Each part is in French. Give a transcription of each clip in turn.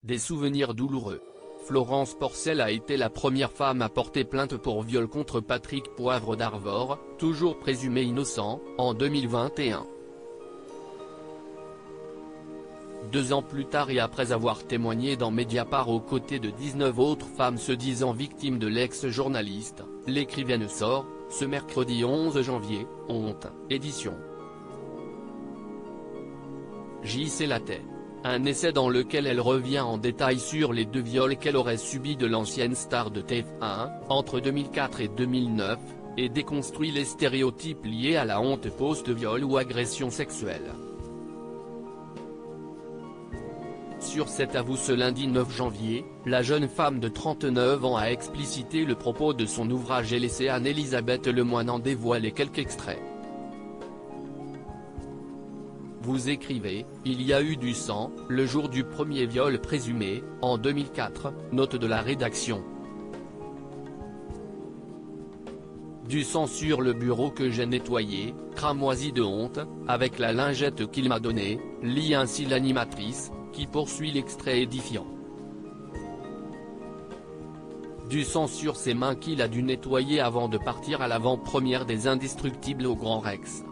Des souvenirs douloureux. Florence Porcel a été la première femme à porter plainte pour viol contre Patrick Poivre d'Arvor, toujours présumé innocent, en 2021. 2 ans plus tard et après avoir témoigné dans Mediapart aux côtés de 19 autres femmes se disant victimes de l'ex-journaliste, l'écrivaine sort, ce mercredi 11 janvier, Honte, édition. J.C. Lattès. Un essai dans lequel elle revient en détail sur les 2 viols qu'elle aurait subis de l'ancienne star de TF1, entre 2004 et 2009, et déconstruit les stéréotypes liés à la honte post-viol ou agression sexuelle. Sur cet avou ce lundi 9 janvier, la jeune femme de 39 ans a explicité le propos de son ouvrage et laissé Anne-Elisabeth Lemoine en dévoiler quelques extraits. Vous écrivez, il y a eu du sang, le jour du premier viol présumé, en 2004, note de la rédaction. Du sang sur le bureau que j'ai nettoyé, cramoisi de honte, avec la lingette qu'il m'a donnée, lit ainsi l'animatrice, qui poursuit l'extrait édifiant. Du sang sur ses mains qu'il a dû nettoyer avant de partir à l'avant-première des Indestructibles au Grand Rex.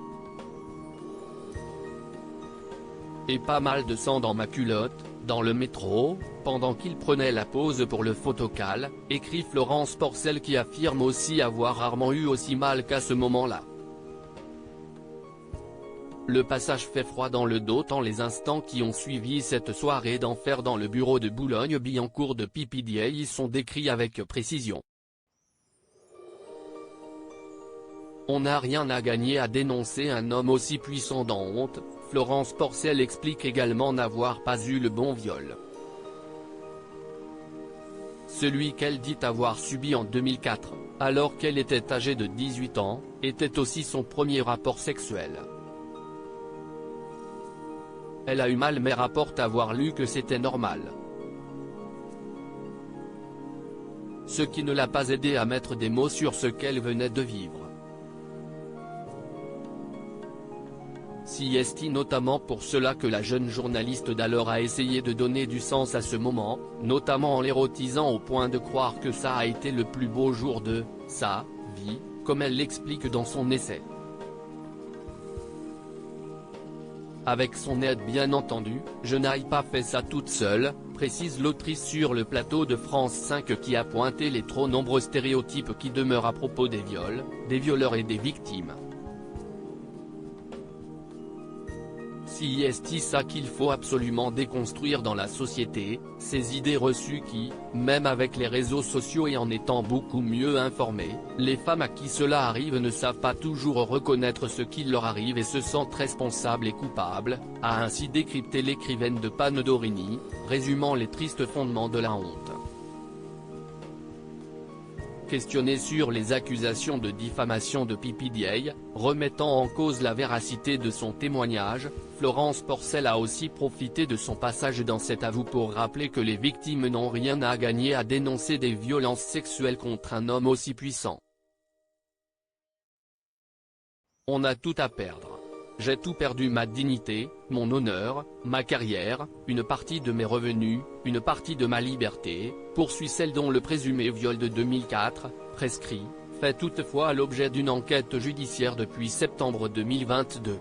Et pas mal de sang dans ma culotte, dans le métro, pendant qu'il prenait la pause pour le photocall, écrit Florence Porcel qui affirme aussi avoir rarement eu aussi mal qu'à ce moment-là. Le passage fait froid dans le dos tant les instants qui ont suivi cette soirée d'enfer dans le bureau de Boulogne-Billancourt de PPDA y sont décrits avec précision. On n'a rien à gagner à dénoncer un homme aussi puissant dans Honte. Florence Porcel explique également n'avoir pas eu le bon viol. Celui qu'elle dit avoir subi en 2004, alors qu'elle était âgée de 18 ans, était aussi son premier rapport sexuel. Elle a eu mal mais rapporte avoir lu que c'était normal. Ce qui ne l'a pas aidé à mettre des mots sur ce qu'elle venait de vivre. C'est notamment pour cela que la jeune journaliste d'alors a essayé de donner du sens à ce moment, notamment en l'érotisant au point de croire que ça a été le plus beau jour de sa vie, comme elle l'explique dans son essai. Avec son aide bien entendu, je n'ai pas fait ça toute seule, précise l'autrice sur le plateau de France 5 qui a pointé les trop nombreux stéréotypes qui demeurent à propos des viols, des violeurs et des victimes. C'est ça qu'il faut absolument déconstruire dans la société, ces idées reçues qui, même avec les réseaux sociaux et en étant beaucoup mieux informées, les femmes à qui cela arrive ne savent pas toujours reconnaître ce qui leur arrive et se sentent responsables et coupables, a ainsi décrypté l'écrivaine de Panne d'Origny, résumant les tristes fondements de la honte. Questionnée sur les accusations de diffamation de PPDA, remettant en cause la véracité de son témoignage, Florence Porcel a aussi profité de son passage dans cet avou pour rappeler que les victimes n'ont rien à gagner à dénoncer des violences sexuelles contre un homme aussi puissant. On a tout à perdre. J'ai tout perdu, ma dignité, mon honneur, ma carrière, une partie de mes revenus, une partie de ma liberté, poursuit celle dont le présumé viol de 2004, prescrit, fait toutefois l'objet d'une enquête judiciaire depuis septembre 2022.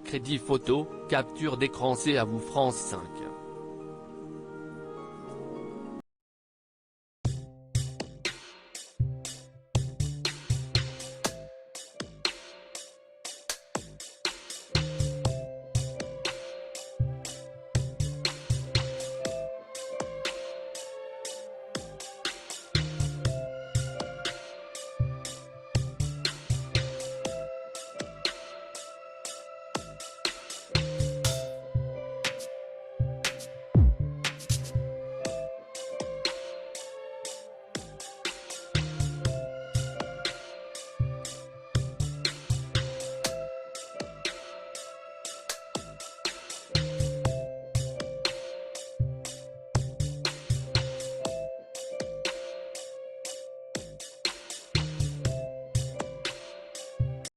Crédit photo, capture d'écran. C'est à vous France 5.